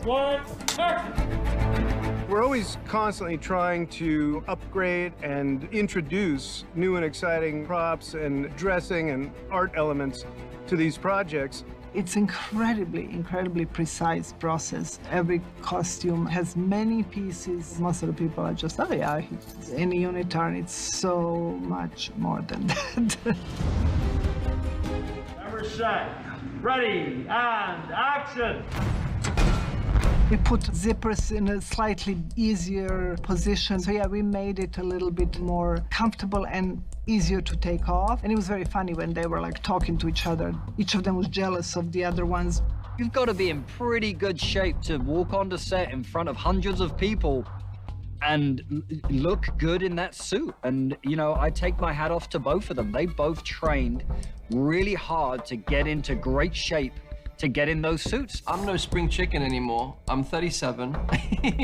one, action! We're always constantly trying to upgrade and introduce new and exciting props and dressing and art elements to these projects. It's incredibly precise process. Every costume has many pieces. Most of the people are just, oh yeah, in a unitard, it's so much more than that. Camera set, ready, and action! We put zippers in a slightly easier position. So yeah, we made it a little bit more comfortable and easier to take off. And it was very funny when they were like talking to each other. Each of them was jealous of the other ones. You've got to be in pretty good shape to walk onto set in front of hundreds of people and look good in that suit. And, you know, I take my hat off to both of them. They both trained really hard to get into great shape to get in those suits. I'm no spring chicken anymore. I'm 37,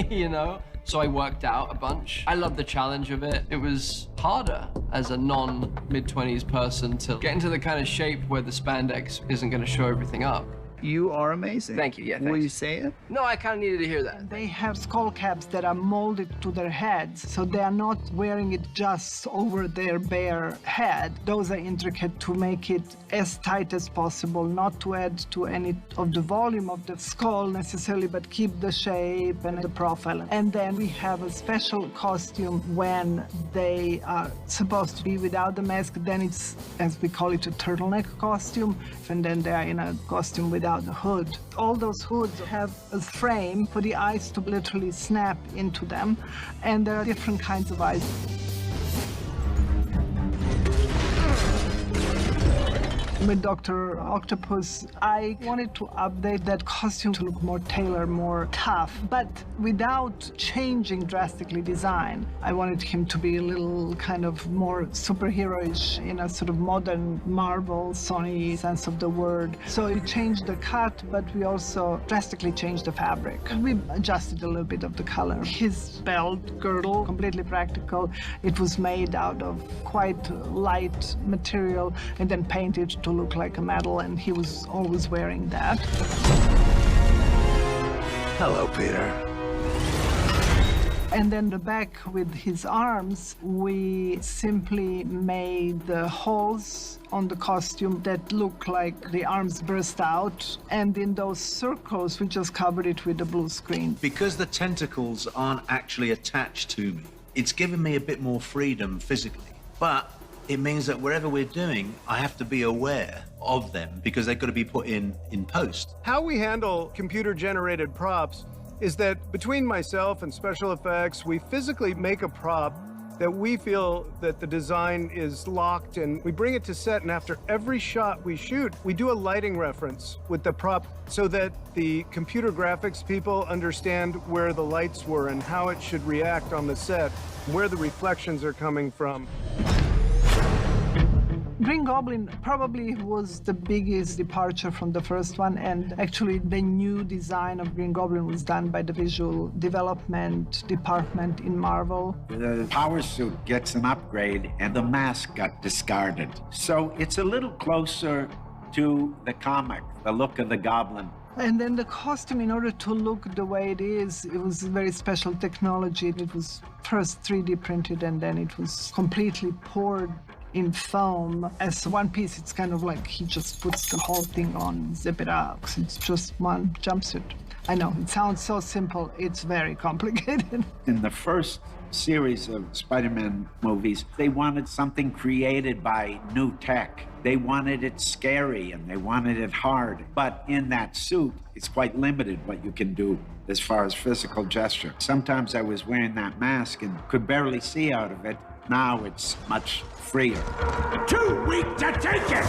you know? So I worked out a bunch. I love the challenge of it. It was harder as a non-mid-20s person to get into the kind of shape where the spandex isn't gonna show everything up. You are amazing. Thank you, yeah, thanks. Will you say it? No, I kind of needed to hear that. They have skull caps that are molded to their heads, so they are not wearing it just over their bare head. Those are intricate to make it as tight as possible, not to add to any of the volume of the skull necessarily, but keep the shape and the profile. And then we have a special costume when they are supposed to be without the mask. Then it's, as we call it, a turtleneck costume, and then they are in a costume without the hood. All those hoods have a frame for the eyes to literally snap into them, and there are different kinds of eyes. With Dr. Octopus, I wanted to update that costume to look more tailored, more tough, but without changing drastically design. I wanted him to be a little kind of more superhero-ish in a sort of modern Marvel, Sony sense of the word. So we changed the cut, but we also drastically changed the fabric. We adjusted a little bit of the color. His belt girdle, completely practical. It was made out of quite light material and then painted to look like a medal, and he was always wearing that. Hello, Peter. And then the back with his arms, we simply made the holes on the costume that look like the arms burst out. And in those circles, we just covered it with a blue screen. Because the tentacles aren't actually attached to me, it's given me a bit more freedom physically. But it means that wherever we're doing, I have to be aware of them because they've got to be put in post. How we handle computer-generated props is that between myself and special effects, we physically make a prop that we feel that the design is locked, and we bring it to set, and after every shot we shoot, we do a lighting reference with the prop so that the computer graphics people understand where the lights were and how it should react on the set, where the reflections are coming from. Green Goblin probably was the biggest departure from the first one, and actually the new design of Green Goblin was done by the visual development department in Marvel. The power suit gets an upgrade and the mask got discarded. So it's a little closer to the comic, the look of the Goblin. And then the costume, in order to look the way it is, it was very special technology. It was first 3D printed, and then it was completely poured in foam. As one piece, it's kind of like he just puts the whole thing on, zip it up. It's just one jumpsuit. I know, it sounds so simple. It's very complicated. In the first series of Spider-Man movies, they wanted something created by new tech. They wanted it scary and they wanted it hard. But in that suit, it's quite limited what you can do as far as physical gesture. Sometimes I was wearing that mask and could barely see out of it. Now it's much freer. Too weak to take it!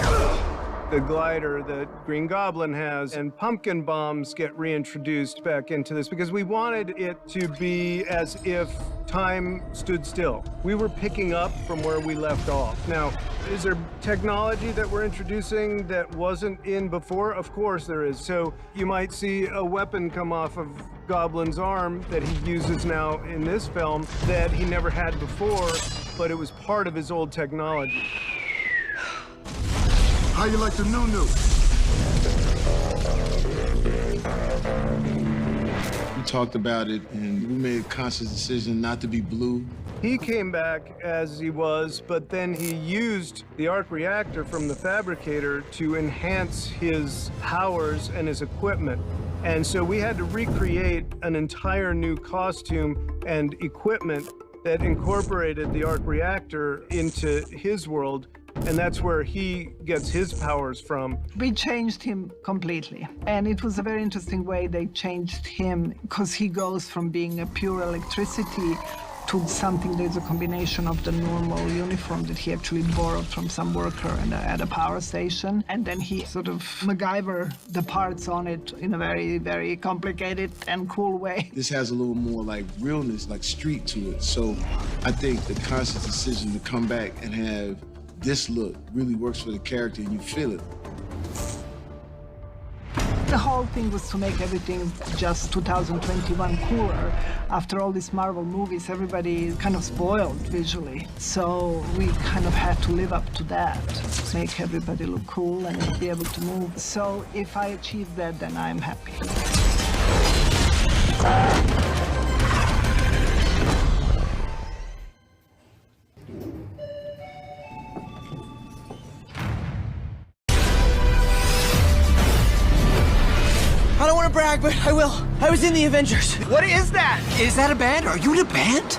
The glider that Green Goblin has and pumpkin bombs get reintroduced back into this because we wanted it to be as if time stood still. We were picking up from where we left off. Now, is there technology that we're introducing that wasn't in before? Of course there is. So you might see a weapon come off of Goblin's arm that he uses now in this film that he never had before, but it was part of his old technology. How you like the new? talked about it, and we made a conscious decision not to be blue. He came back as he was, but then he used the arc reactor from the fabricator to enhance his powers and his equipment. And so we had to recreate an entire new costume and equipment that incorporated the arc reactor into his world. And that's where he gets his powers from. We changed him completely. And it was a very interesting way they changed him, because he goes from being a pure electricity to something that's a combination of the normal uniform that he actually borrowed from some worker at a power station. And then he sort of MacGyver the parts on it in a very, very complicated and cool way. This has a little more like realness, like street to it. So I think the conscious decision to come back and have this look really works for the character, and you feel it. The whole thing was to make everything just 2021 cooler. After all these Marvel movies, everybody is kind of spoiled visually. So we kind of had to live up to that, make everybody look cool and be able to move. So if I achieve that, then I'm happy. I don't want to brag, but I will. I was in the Avengers. What is that? Is that a band? Are you in a band?